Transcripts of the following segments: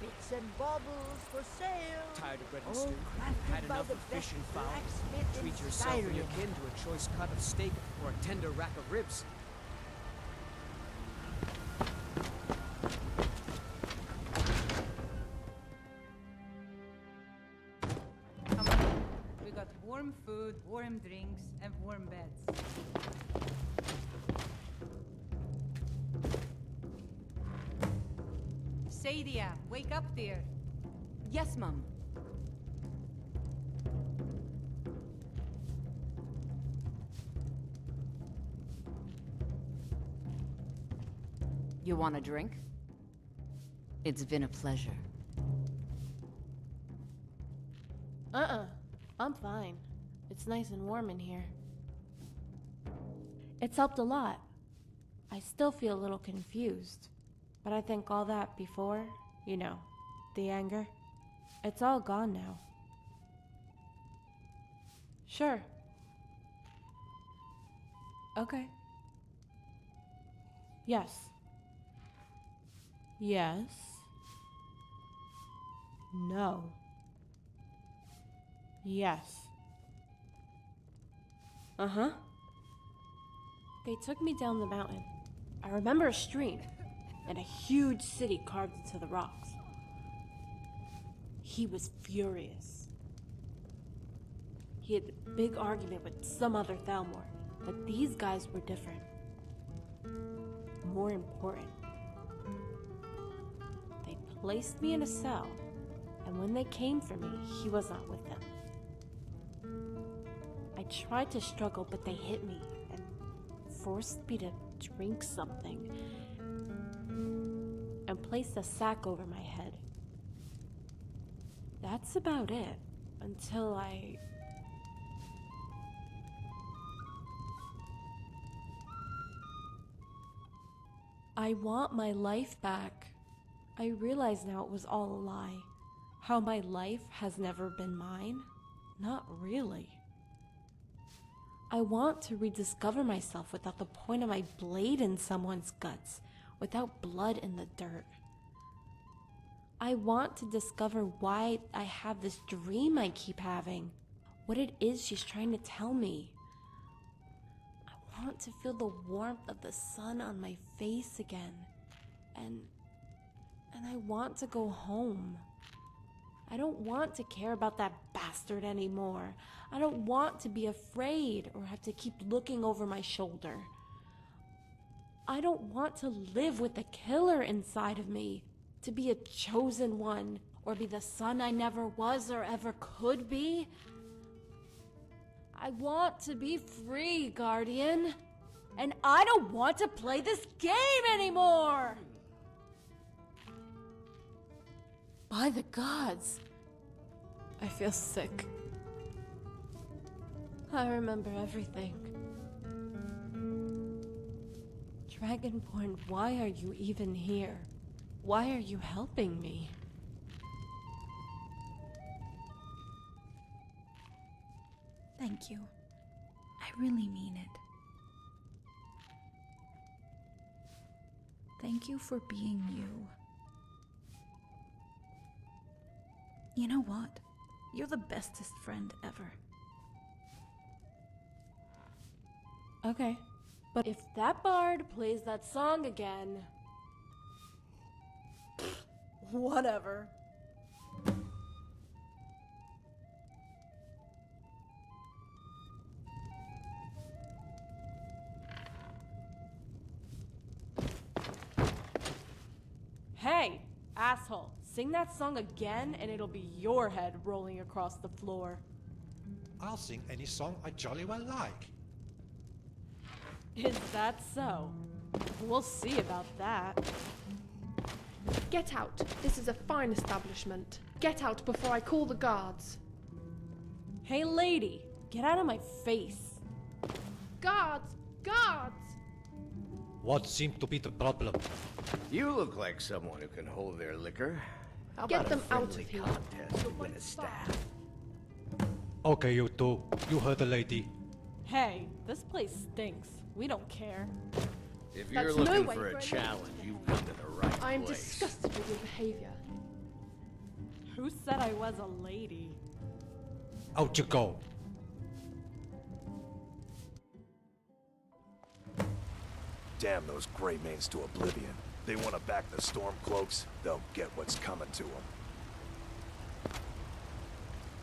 Bits and baubles for sale. Tired of bread and All stew? crafted Had by enough the of fish best and fowl? blacksmith in Treat yourself or your Skyrim. kin to a choice cut of steak or a tender rack of ribs. Come on. We got warm food, warm drinks, and warm beds. Sadia, wake up, dear. Yes, Mum. You want a drink? It's been a pleasure. I'm fine. It's nice and warm in here. It's helped a lot. I still feel a little confused. But I think all that before, you know, the anger, it's all gone now. Sure. Okay. Yes. Yes. No. Yes. Uh-huh. They took me down the mountain. I remember a stream and a huge city carved into the rocks. He was furious. He had a big argument with some other Thalmor, but these guys were different. More important. They placed me in a cell, and when they came for me, he was not with them. I tried to struggle, but they hit me and forced me to drink something and placed a sack over my head. That's about it, until I want my life back. I realize now it was all a lie. How my life has never been mine? Not really. I want to rediscover myself without the point of my blade in someone's guts, without blood in the dirt. I want to discover why I have this dream I keep having, what it is she's trying to tell me. I want to feel the warmth of the sun on my face again, and I want to go home. I don't want to care about that bastard anymore. I don't want to be afraid or have to keep looking over my shoulder. I don't want to live with a killer inside of me, to be a chosen one, or be the son I never was or ever could be. I want to be free, Guardian. And I don't want to play this game anymore! By the gods, I feel sick. I remember everything. Dragonborn, why are you even here? Why are you helping me? Thank you. I really mean it. Thank you for being you. You know what? You're the bestest friend ever. Okay, but if that bard plays that song again... whatever. Hey, asshole, sing that song again and it'll be your head rolling across the floor. I'll sing any song I jolly well like. Is that so? We'll see about that. Get out. This is a fine establishment. Get out before I call the guards. Hey lady, get out of my face. Guards! Guards! What seemed to be the problem? You look like someone who can hold their liquor. How Get about them a out of friendly here. contest to win a staff? Okay, you two. You heard the lady. Hey, this place stinks. We don't care. If you're That's no looking way for for a a challenge, you've come to the right I am place. disgusted with your behavior. Who said I was a lady? Out you go. Damn those Grey Manes to oblivion. They want to back the Stormcloaks, they'll get what's coming to them.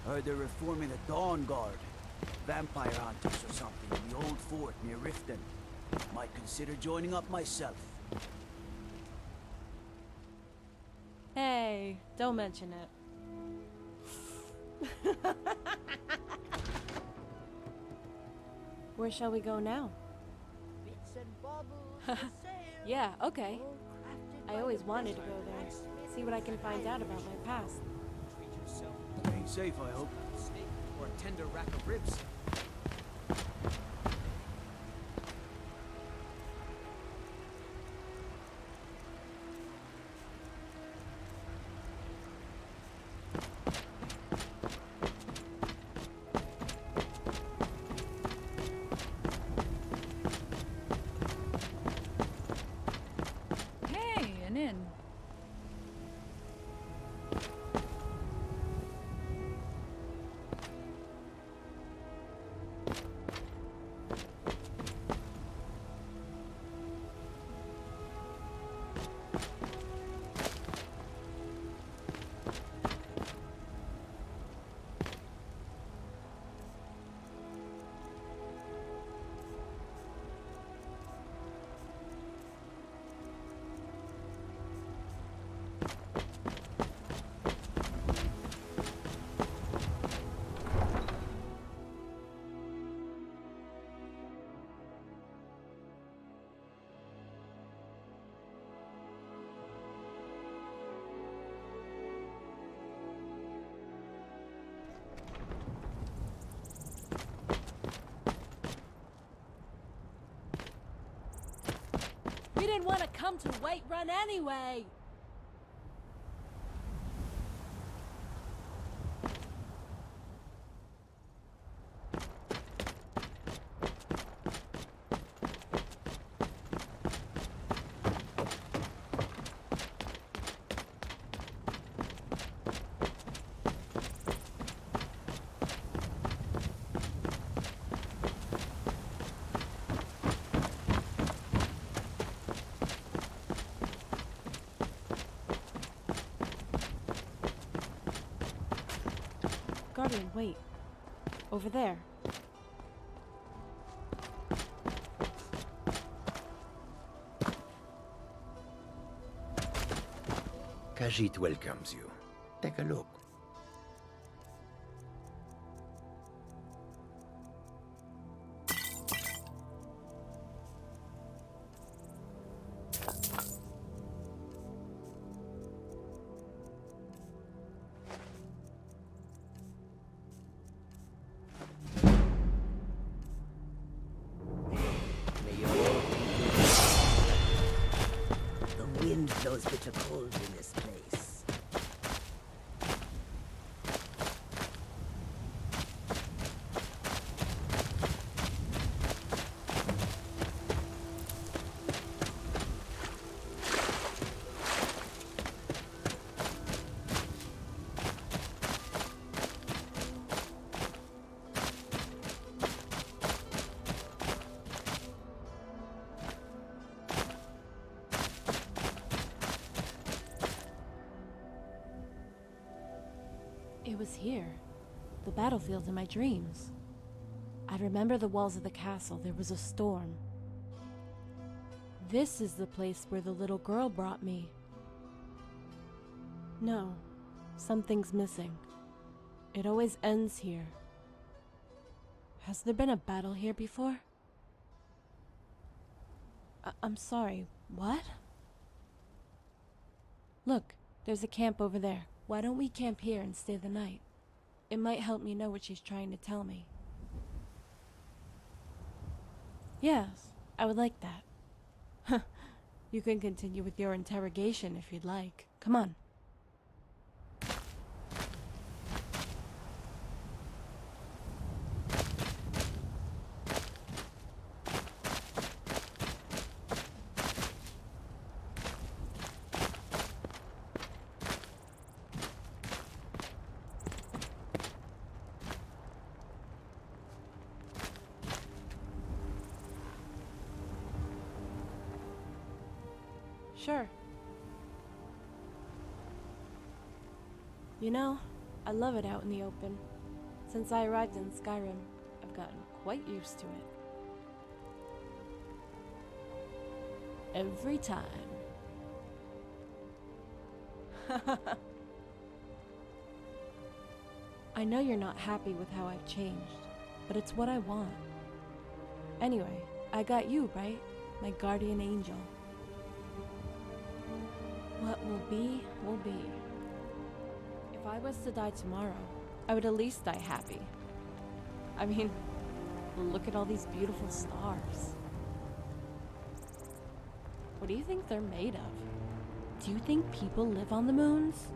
Heard they're reforming the Dawn Guard. Vampire hunters or something in the old fort near Riften. Might consider joining up myself. Hey, don't mention it. Where shall we go now? Bits and baubles for sale. Yeah, okay. All crafted I by always the wanted to best go there. blacksmiths See what I in can find out about Skyrim. my past. Treat yourself Ain't safe, I hope. to a steak or a tender rack of ribs. Hey, an inn. We didn't want to come to Whiterun anyway! Guardian, wait. Over there. Khajiit welcomes you. Take a look. The wind blows bitter cold in this place. It was here. The battlefield in my dreams. I remember the walls of the castle. There was a storm. This is the place where the little girl brought me. No, something's missing. It always ends here. Has there been a battle here before? I'm sorry, what? Look, there's a camp over there. Why don't we camp here and stay the night? It might help me know what she's trying to tell me. Yes, I would like that. You can continue with your interrogation if you'd like. Come on. Sure. You know, I love it out in the open. Since I arrived in Skyrim, I've gotten quite used to it. Every time. I know you're not happy with how I've changed, but it's what I want. Anyway, I got you, right? My guardian angel. What will be, will be. If I was to die tomorrow, I would at least die happy. I mean, look at all these beautiful stars. What do you think they're made of? Do you think people live on the moons?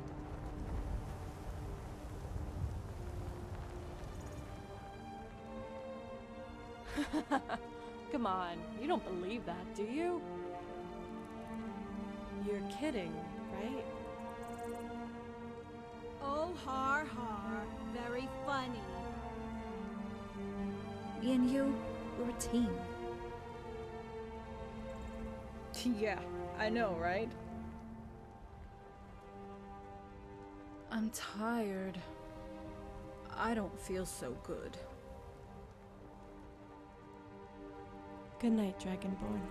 Come on, you don't believe that, do you? You're kidding, right? Oh, har har. Very funny. Me and you, we're a team. Yeah, I know, right? I'm tired. I don't feel so good. Good night, Dragonborn.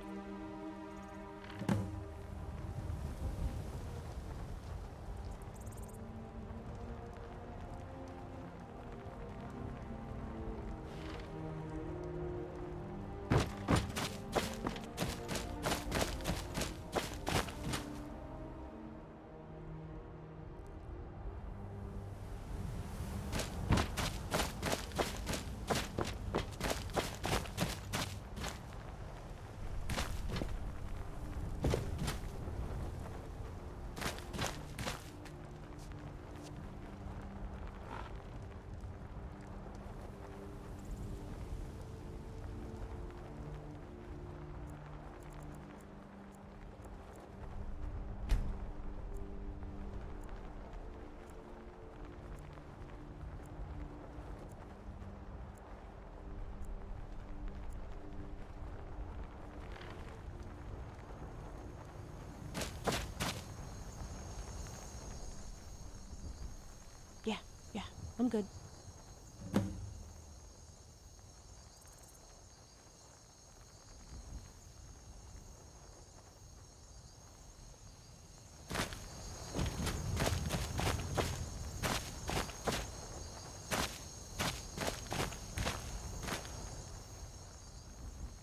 Yeah, I'm good.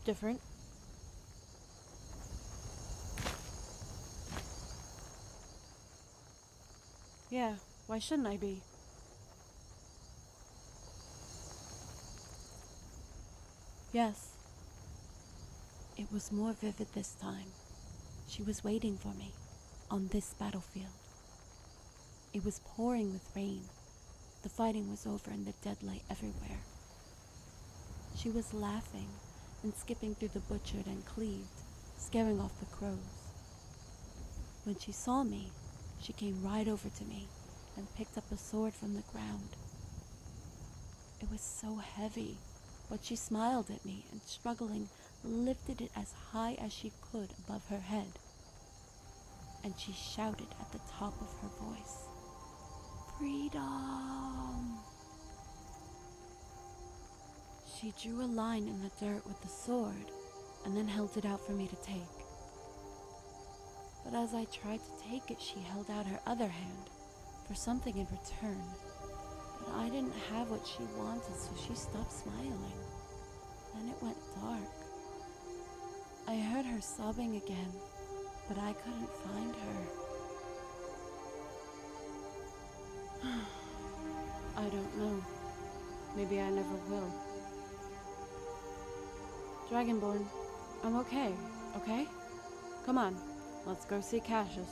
Different. Yeah, why shouldn't I be? Yes. It was more vivid this time. She was waiting for me, on this battlefield. It was pouring with rain. The fighting was over and the dead lay everywhere. She was laughing and skipping through the butchered and cleaved, scaring off the crows. When she saw me, she came right over to me and picked up a sword from the ground. It was so heavy, but she smiled at me and, struggling, lifted it as high as she could above her head. And she shouted at the top of her voice, "Freedom!" She drew a line in the dirt with the sword and then held it out for me to take. But as I tried to take it, she held out her other hand for something in return. But I didn't have what she wanted, so she stopped smiling. Then it went dark. I heard her sobbing again, but I couldn't find her. I don't know. Maybe I never will. Dragonborn, I'm okay, okay? Come on, let's go see Cassius.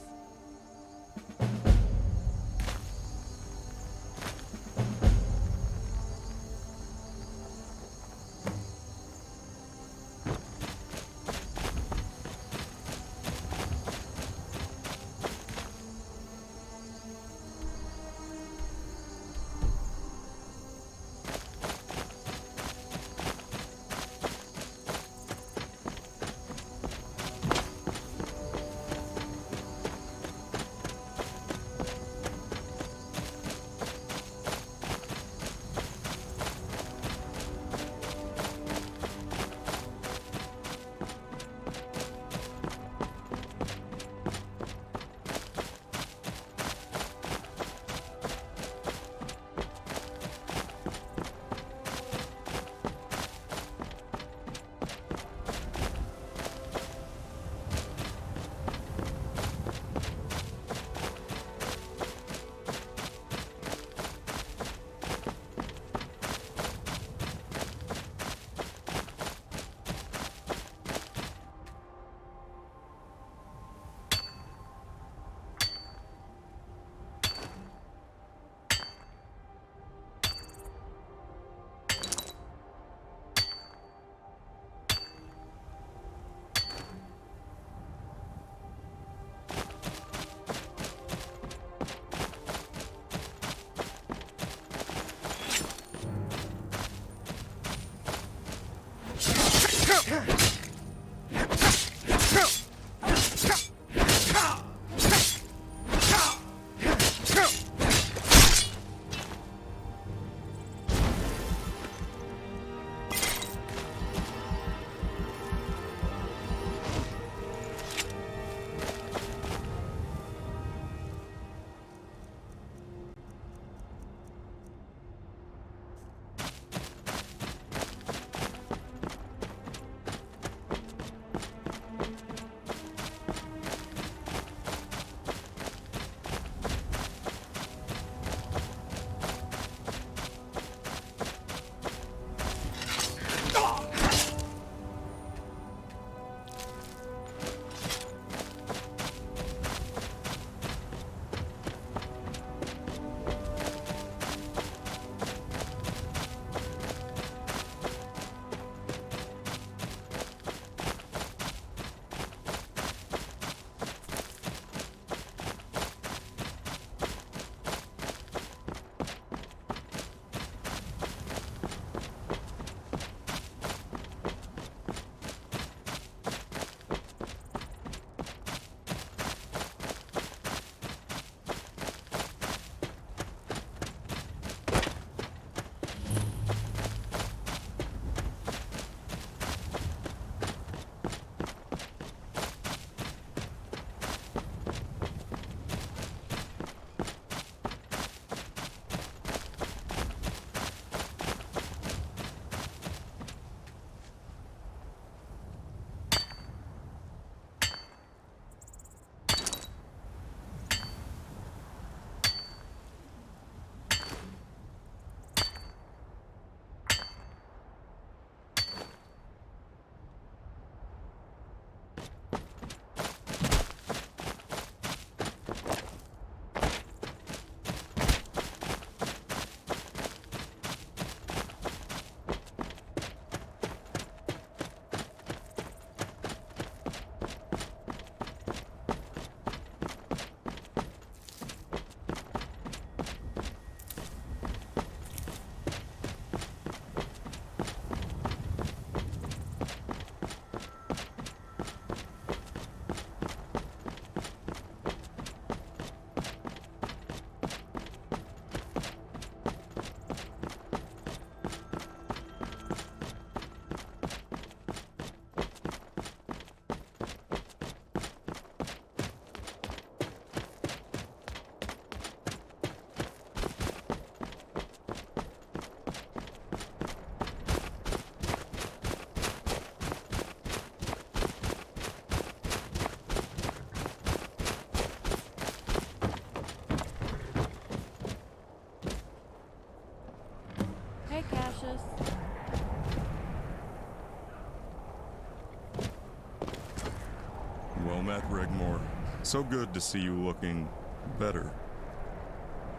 So good to see you looking better.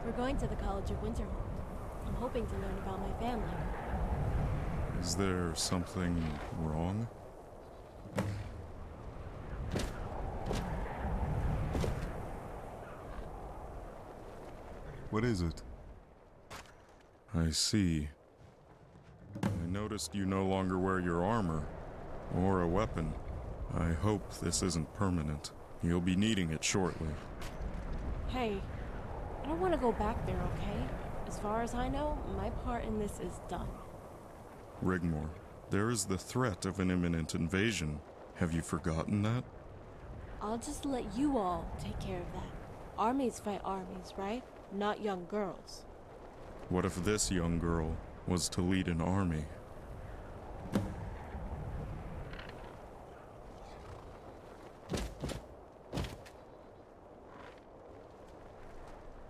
We're going to the College of Winterhold. I'm hoping to learn about my family. Is there something wrong? What is it? I see. I noticed you no longer wear your armor, or a weapon. I hope this isn't permanent. You'll be needing it shortly. Hey, I don't want to go back there, okay? As far as I know, my part in this is done. Rigmor, there is the threat of an imminent invasion. Have you forgotten that? I'll just let you all take care of that. Armies fight armies, right? Not young girls. What if this young girl was to lead an army?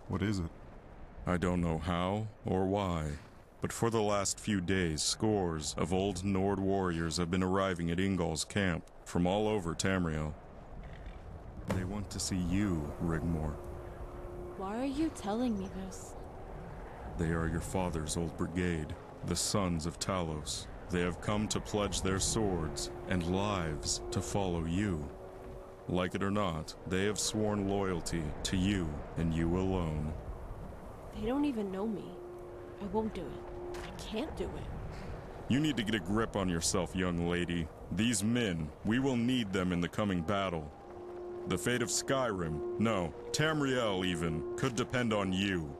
What is it? I don't know how or why, but for the last few days, scores of old Nord warriors have been arriving at Ingol's camp from all over Tamriel. They want to see you, Rigmor. Why are you telling me this? They are your father's old brigade, the Sons of Talos. They have come to pledge their swords and lives to follow you. Like it or not, they have sworn loyalty to you and you alone. They don't even know me. I won't do it. I can't do it. You need to get a grip on yourself, young lady. These men, we will need them in the coming battle. The fate of Skyrim, no, Tamriel even, could depend on you.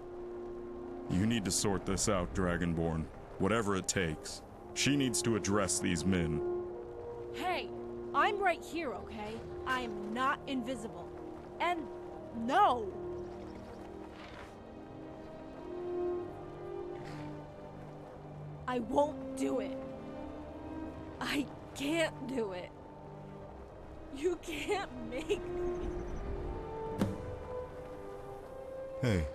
You need to sort this out, Dragonborn. Whatever it takes. She needs to address these men. Hey, I'm right here, okay? I'm not invisible. And no! I won't do it. I can't do it. You can't make me. Hey.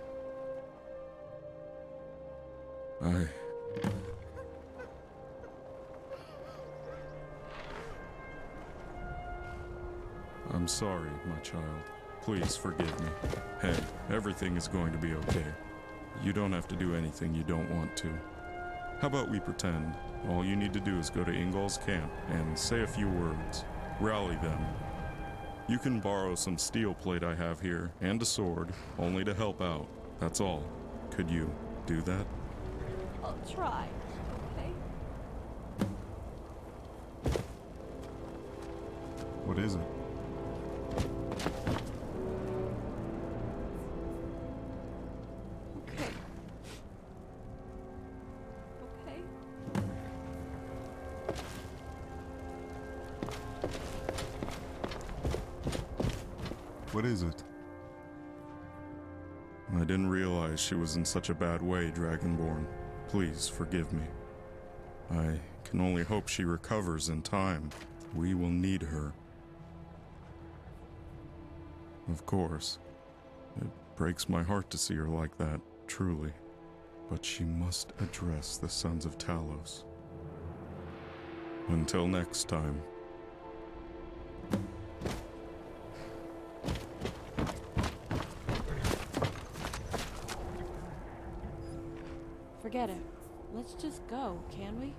I'm sorry, my child. Please forgive me. Hey, everything is going to be okay. You don't have to do anything you don't want to. How about we pretend? All you need to do is go to Ingol's camp and say a few words. Rally them. You can borrow some steel plate I have here, and a sword, only to help out. That's all. Could you do that? I'll try, okay? What is it? Okay. Okay. What is it? I didn't realize she was in such a bad way, Dragonborn. Please forgive me. I can only hope she recovers in time. We will need her. Of course. It breaks my heart to see her like that, truly. But she must address the Sons of Talos. Until next time. Forget it. Let's just go, can we?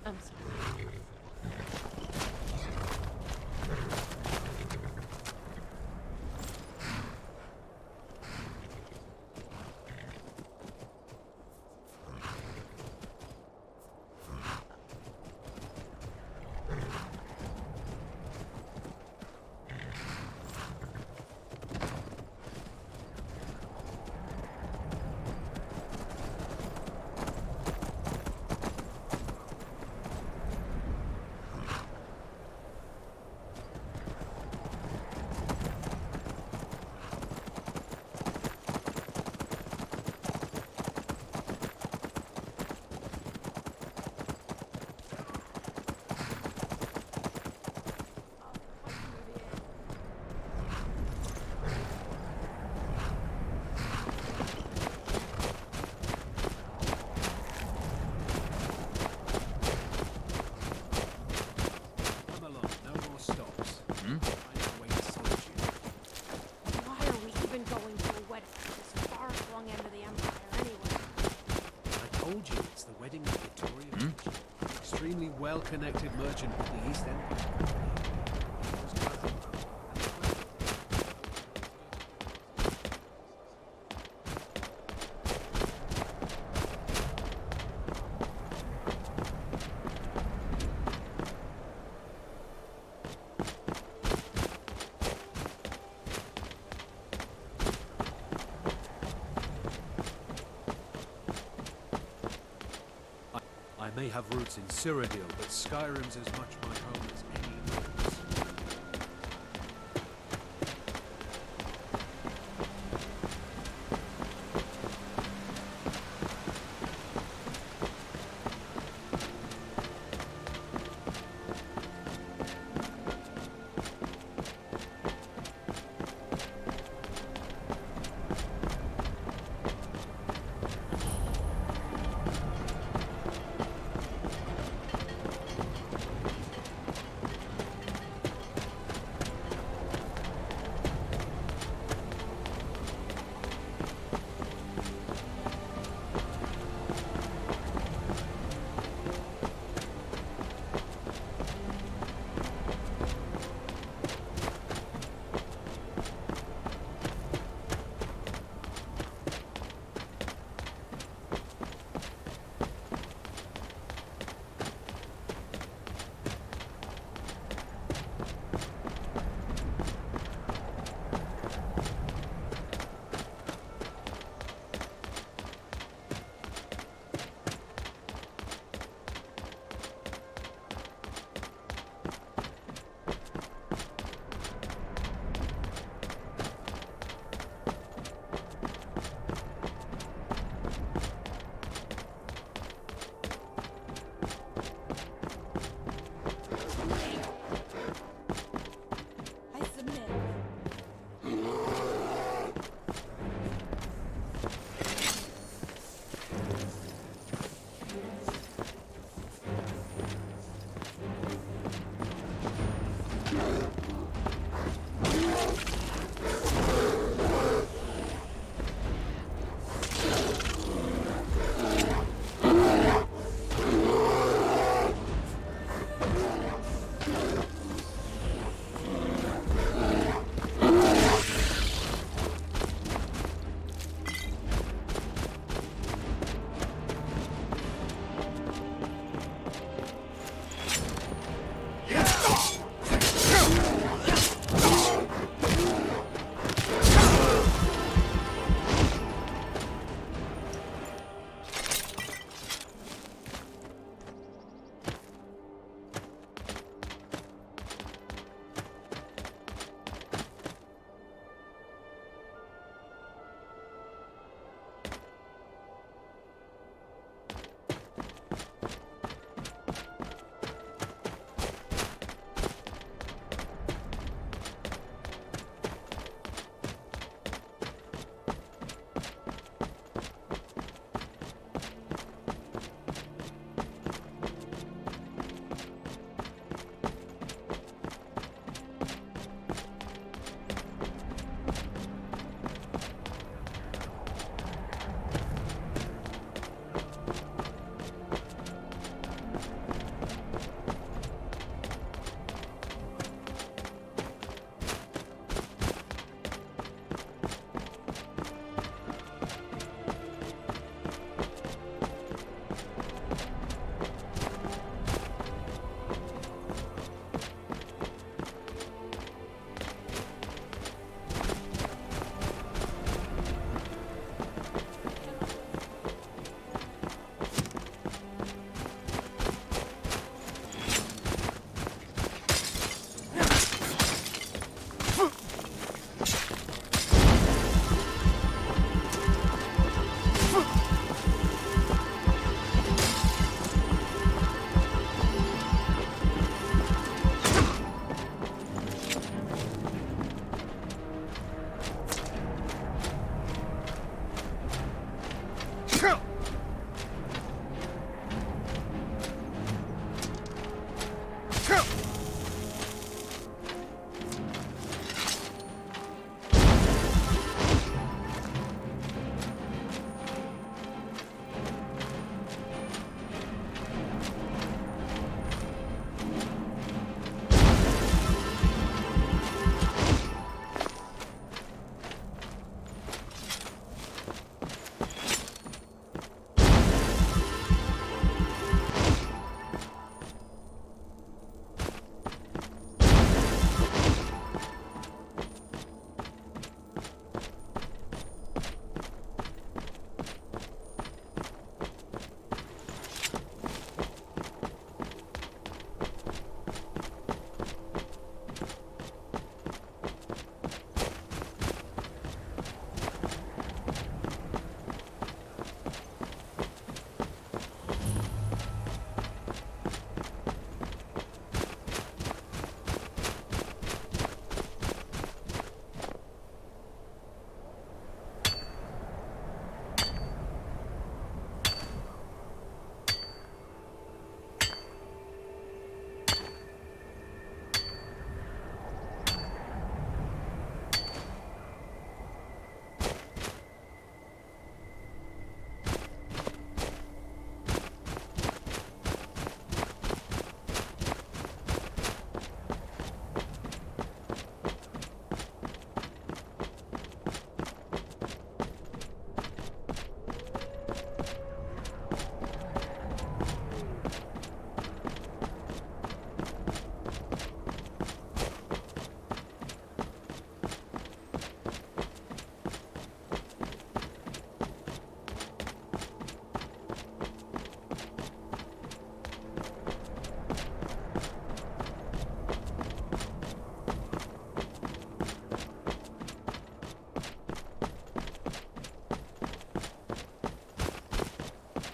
I'm sorry. very well-connected merchant with the East End. I may have roots in Cyrodiil, but Skyrim's as much my home as any others.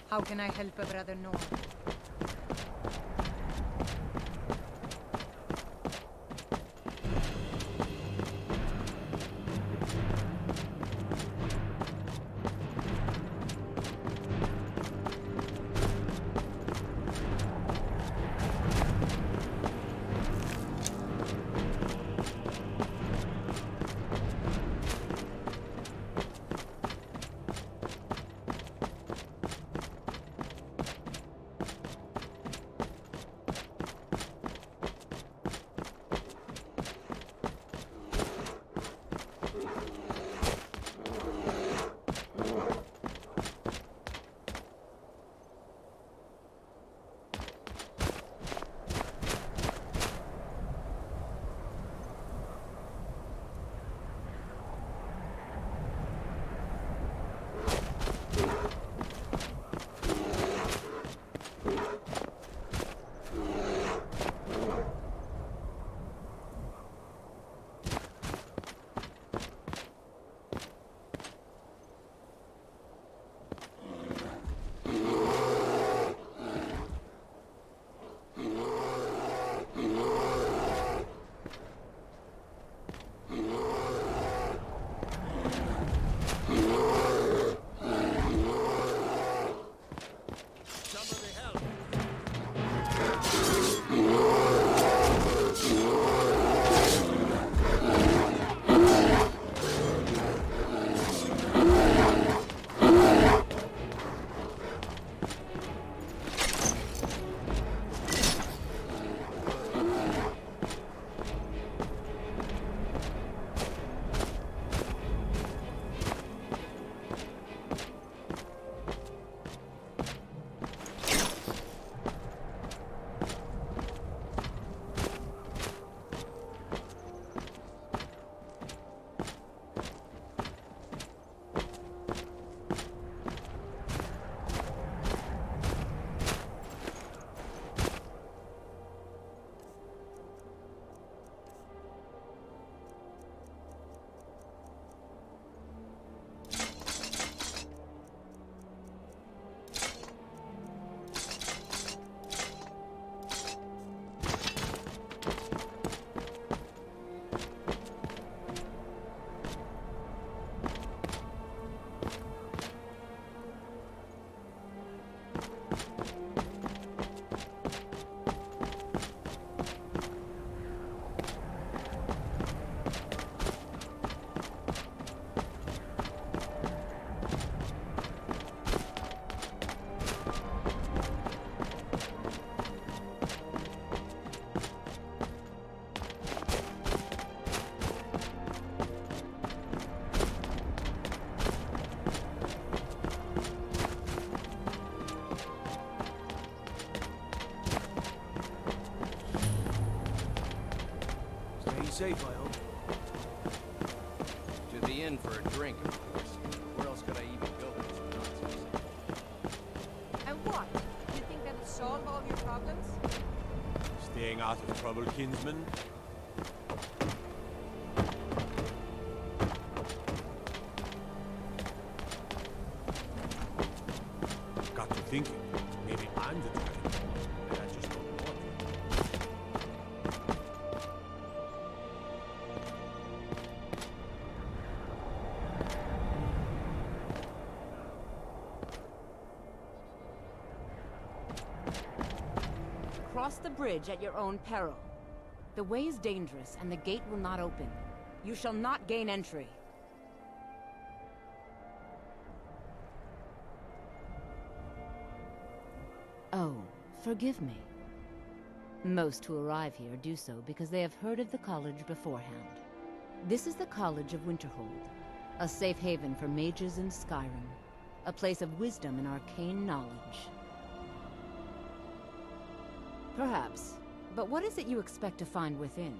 How can I help a brother Norm? Safe, I hope. To the inn for a drink, of course. Where else could I even go with this nonsense? And what? You think that'll solve all your problems? Staying out of trouble, kinsman? Got to thinking. Maybe I'm the dragon. And I just don't want to. Cross the bridge at your own peril. The way is dangerous, and the gate will not open. You shall not gain entry. Oh, forgive me. Most who arrive here do so because they have heard of the college beforehand. This is the College of Winterhold, a safe haven for mages in Skyrim, a place of wisdom and arcane knowledge. Perhaps, but what is it you expect to find within?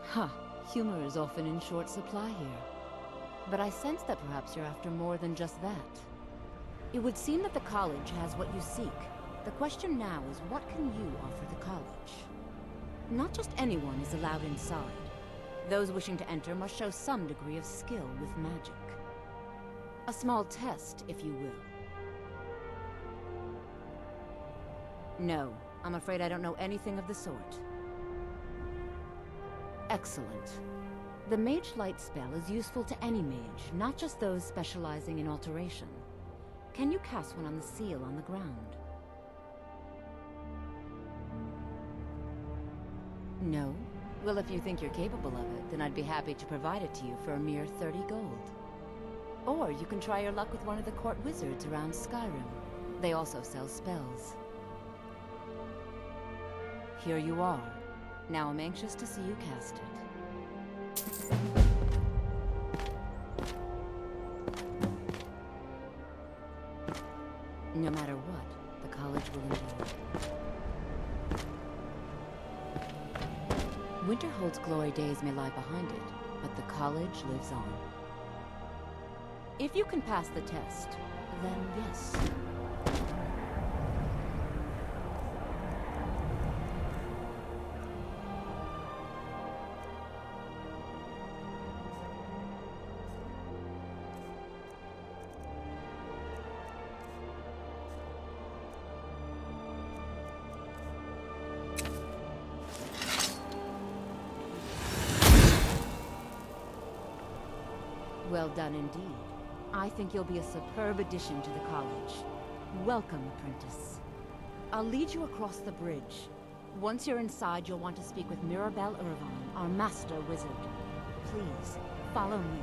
Huh, humor is often in short supply here. But I sense that perhaps you're after more than just that. It would seem that the college has what you seek. The question now is, what can you offer the college? Not just anyone is allowed inside. Those wishing to enter must show some degree of skill with magic. A small test, if you will. No, I'm afraid I don't know anything of the sort. Excellent. The Mage Light spell is useful to any mage, not just those specializing in alteration. Can you cast one on the seal on the ground? No? Well, if you think you're capable of it, then I'd be happy to provide it to you for a mere 30 gold. Or you can try your luck with one of the court wizards around Skyrim. They also sell spells. Here you are. Now I'm anxious to see you cast it. No matter what, the college will endure. Winterhold's glory days may lie behind it, but the college lives on. If you can pass the test, then yes. Well done indeed. I think you'll be a superb addition to the college. Welcome, apprentice. I'll lead you across the bridge. Once you're inside, you'll want to speak with Mirabelle Irvine, our master wizard. Please, follow me.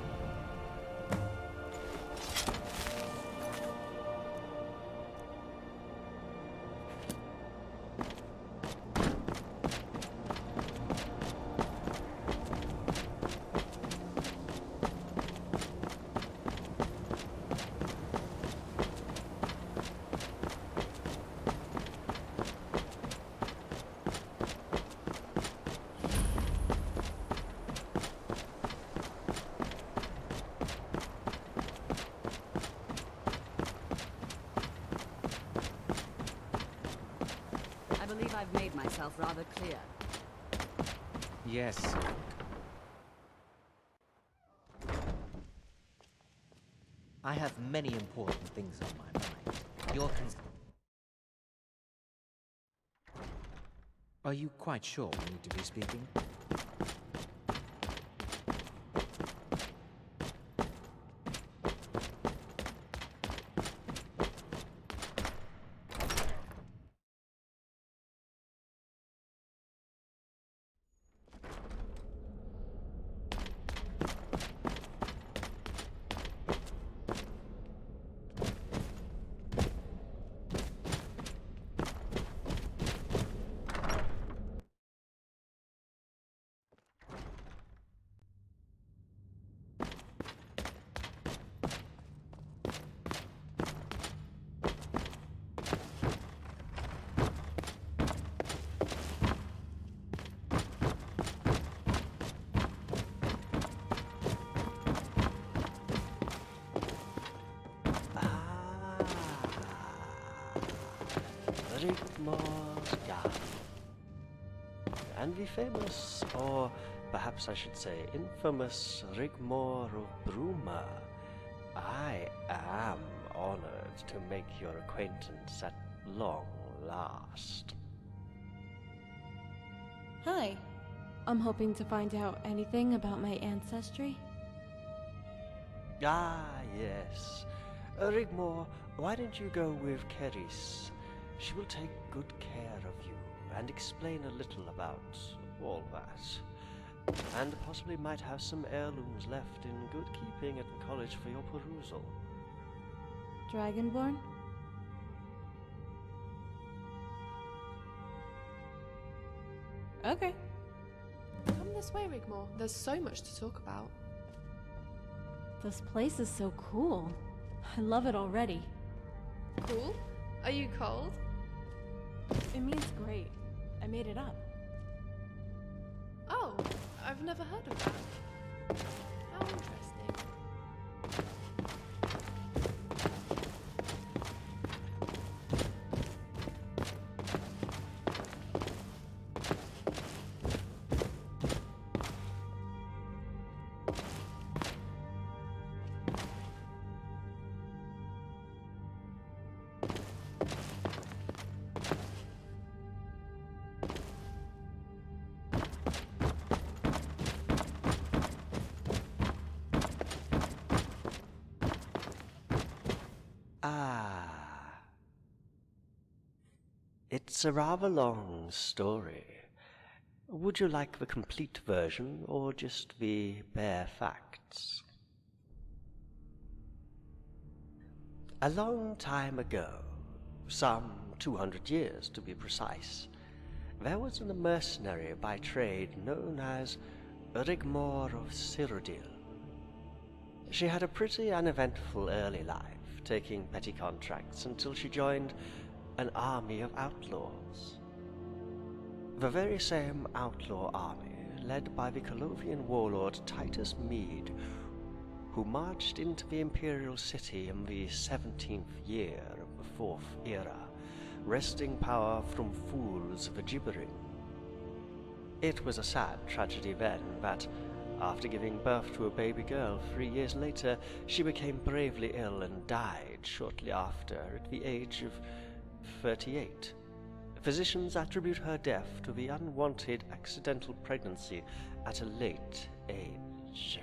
I believe I've made myself rather clear. Yes. I have many important things on my mind. Are you quite sure we need to be speaking? Rigmor's garden. And the famous, or perhaps I should say infamous, Rigmor of Bruma. I am honored to make your acquaintance at long last. Hi. I'm hoping to find out anything about my ancestry. Ah, yes. Rigmor, why don't you go with Keris? She will take good care of you and explain a little about all that. And possibly might have some heirlooms left in good keeping at the college for your perusal. Dragonborn? Okay. Come this way, Rigmor. There's so much to talk about. This place is so cool. I love it already. Cool? Are you cold? It means great. I made it up. Oh, I've never heard of that. How interesting. Ah. It's a rather long story. Would you like the complete version, or just the bare facts? A long time ago, some 200 years to be precise, there was a mercenary by trade known as Rigmor of Cyrodiil. She had a pretty uneventful early life, taking petty contracts until she joined an army of outlaws. The very same outlaw army, led by the Colovian warlord Titus Mede, who marched into the imperial city in the 17th year of the Fourth Era, wresting power from fools the gibbering. It was a sad tragedy then that, after giving birth to a baby girl 3 years later, she became gravely ill and died shortly after at the age of 38. Physicians attribute her death to the unwanted accidental pregnancy at a late age.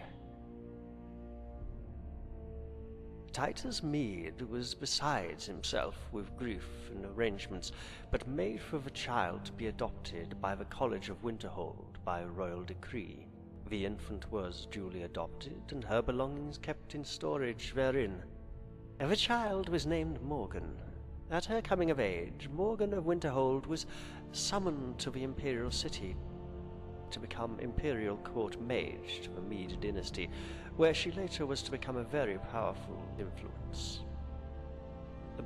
Titus Mede was besides himself with grief and arrangements, but made for the child to be adopted by the College of Winterhold by royal decree. The infant was duly adopted, and her belongings kept in storage therein. The child was named Morgan. At her coming of age, Morgan of Winterhold was summoned to the imperial city to become imperial court mage to the Mede dynasty, where she later was to become a very powerful influence.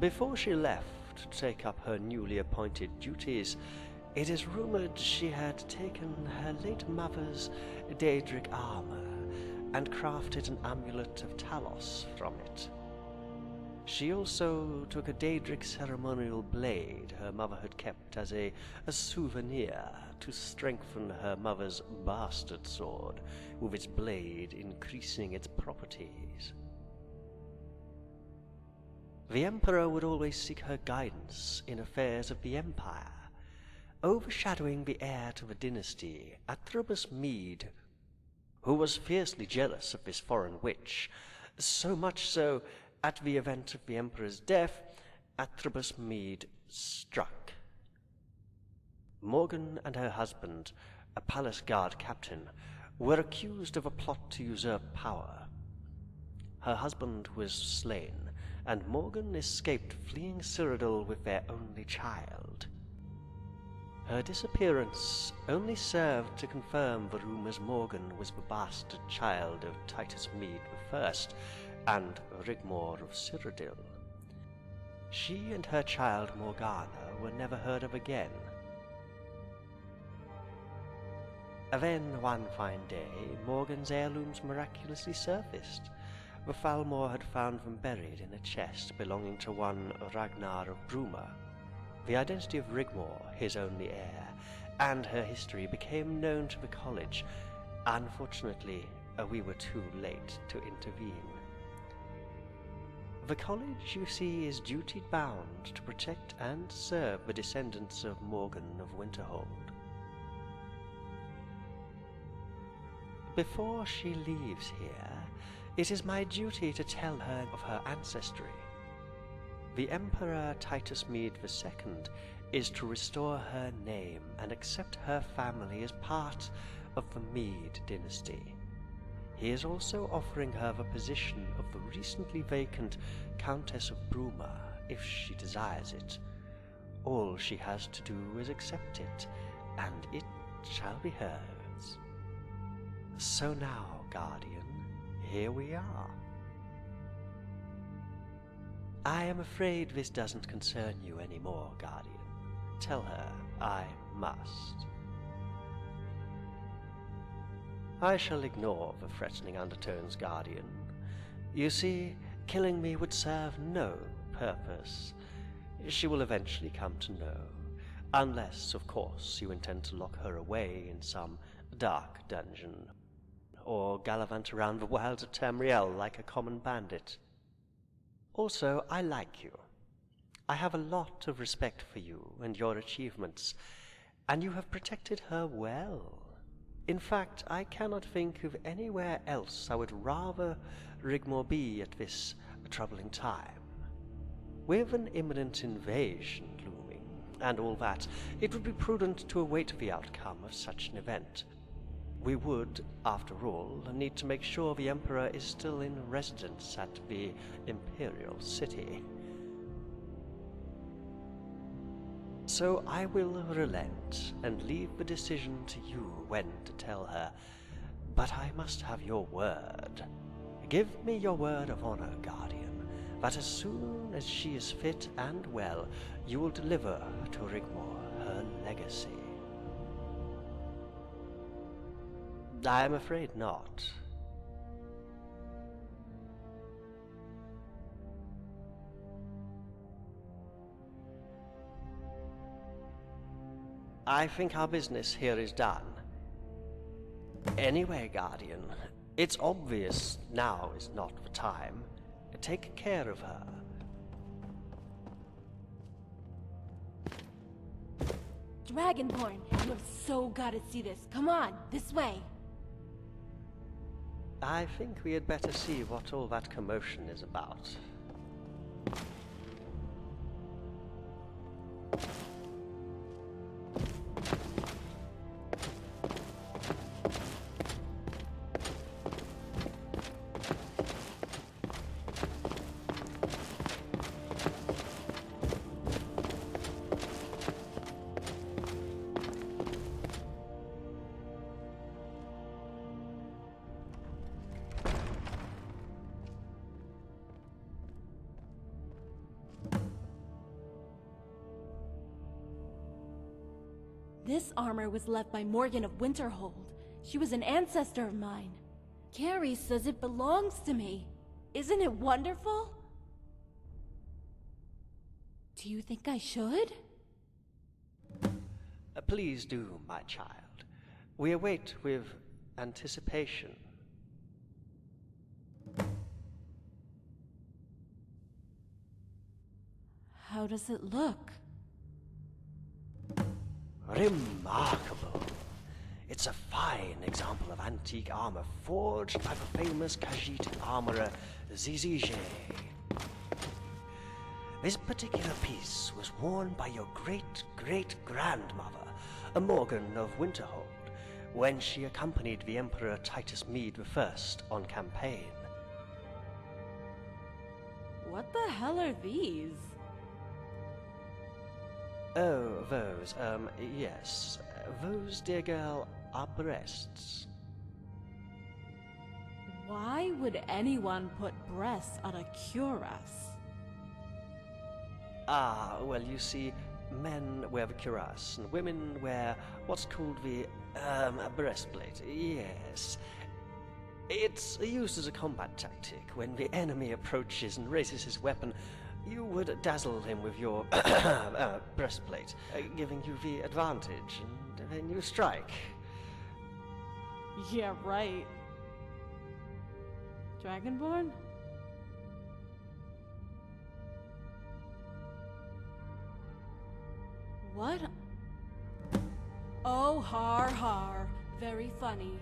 Before she left to take up her newly appointed duties, it is rumored she had taken her late mother's Daedric armor and crafted an amulet of Talos from it. She also took a Daedric ceremonial blade her mother had kept as a souvenir to strengthen her mother's bastard sword, with its blade increasing its properties. The Emperor would always seek her guidance in affairs of the Empire. Overshadowing the heir to the dynasty, Athrobus Mede, who was fiercely jealous of this foreign witch, so much so, at the event of the Emperor's death, Athrobus Mede struck. Morgan and her husband, a palace guard captain, were accused of a plot to usurp power. Her husband was slain, and Morgan escaped, fleeing Cyrodiil with their only child. Her disappearance only served to confirm the rumors Morgan was the bastard child of Titus Mede I and Rigmor of Cyrodiil. She and her child Morgana were never heard of again. Then, one fine day, Morgan's heirlooms miraculously surfaced. The Falmor had found them buried in a chest belonging to one Rigmor of Bruma. The identity of Rigmor, his only heir, and her history became known to the college. Unfortunately, we were too late to intervene. The college, you see, is duty-bound to protect and serve the descendants of Morgan of Winterhold. Before she leaves here, it is my duty to tell her of her ancestry. The Emperor Titus Mede II is to restore her name and accept her family as part of the Mede dynasty. He is also offering her the position of the recently vacant Countess of Bruma, if she desires it. All she has to do is accept it, and it shall be hers. So now, Guardian, here we are. I am afraid this doesn't concern you anymore, Guardian. Tell her I must. I shall ignore the threatening undertones, Guardian. You see, killing me would serve no purpose. She will eventually come to know, unless, of course, you intend to lock her away in some dark dungeon, or gallivant around the wilds of Tamriel like a common bandit. Also, I like you. I have a lot of respect for you and your achievements, and you have protected her well. In fact, I cannot think of anywhere else I would rather Rigmor be at this troubling time. with an imminent invasion looming, and all that, it would be prudent to await the outcome of such an event. We would, after all, need to make sure the Emperor is still in residence at the Imperial City. So I will relent and leave the decision to you when to tell her, but I must have your word. Give me your word of honor, Guardian, that as soon as she is fit and well, you will deliver to Rigmor her legacy. I am afraid not. I think our business here is done. Anyway, Guardian, it's obvious now is not the time. Take care of her. Dragonborn, you have so got to see this. Come on, this way. I think we had better see what all that commotion is about. This armor was left by Morgan of Winterhold. She was an ancestor of mine. Carrie says it belongs to me. Isn't it wonderful? Do you think I should? Please do, my child. We await with anticipation. How does it look? Remarkable. It's a fine example of antique armor forged by the famous Khajiit armorer Zizije. This particular piece was worn by your great-great-grandmother, Morgan of Winterhold, when she accompanied the Emperor Titus Mede I on campaign. What the hell are these? Oh, those, yes. Those, dear girl, are breasts. Why would anyone put breasts on a cuirass? Ah, well, you see, men wear the cuirass, and women wear what's called the, breastplate. Yes. It's used as a combat tactic. When the enemy approaches and raises his weapon, you would dazzle him with your breastplate, giving you the advantage, and then you strike. Yeah, right. Dragonborn? What? Oh, har har. Very funny.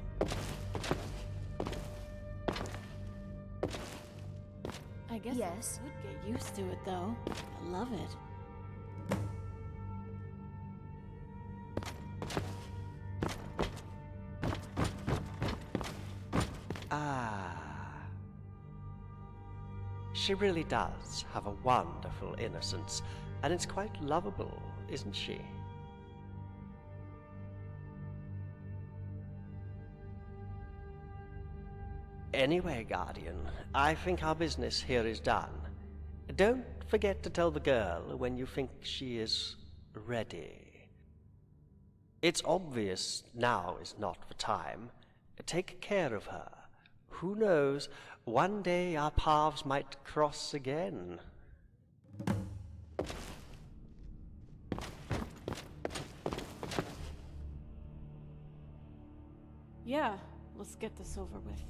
I guess Yes. I would get used to it, though. I love it. Ah. She really does have a wonderful innocence, and it's quite lovable, isn't she? Anyway, Guardian, I think our business here is done. Don't forget to tell the girl when you think she is ready. It's obvious now is not the time. Take care of her. Who knows, one day our paths might cross again. Yeah, let's get this over with.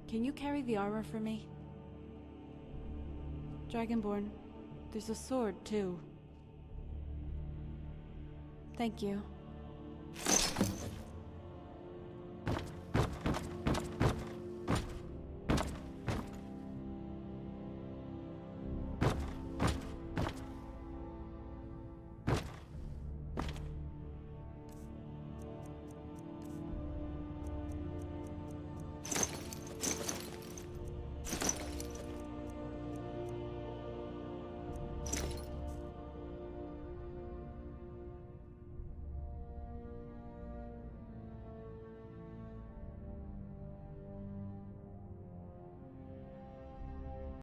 Can you carry the armor for me? Dragonborn, there's a sword, too. Thank you.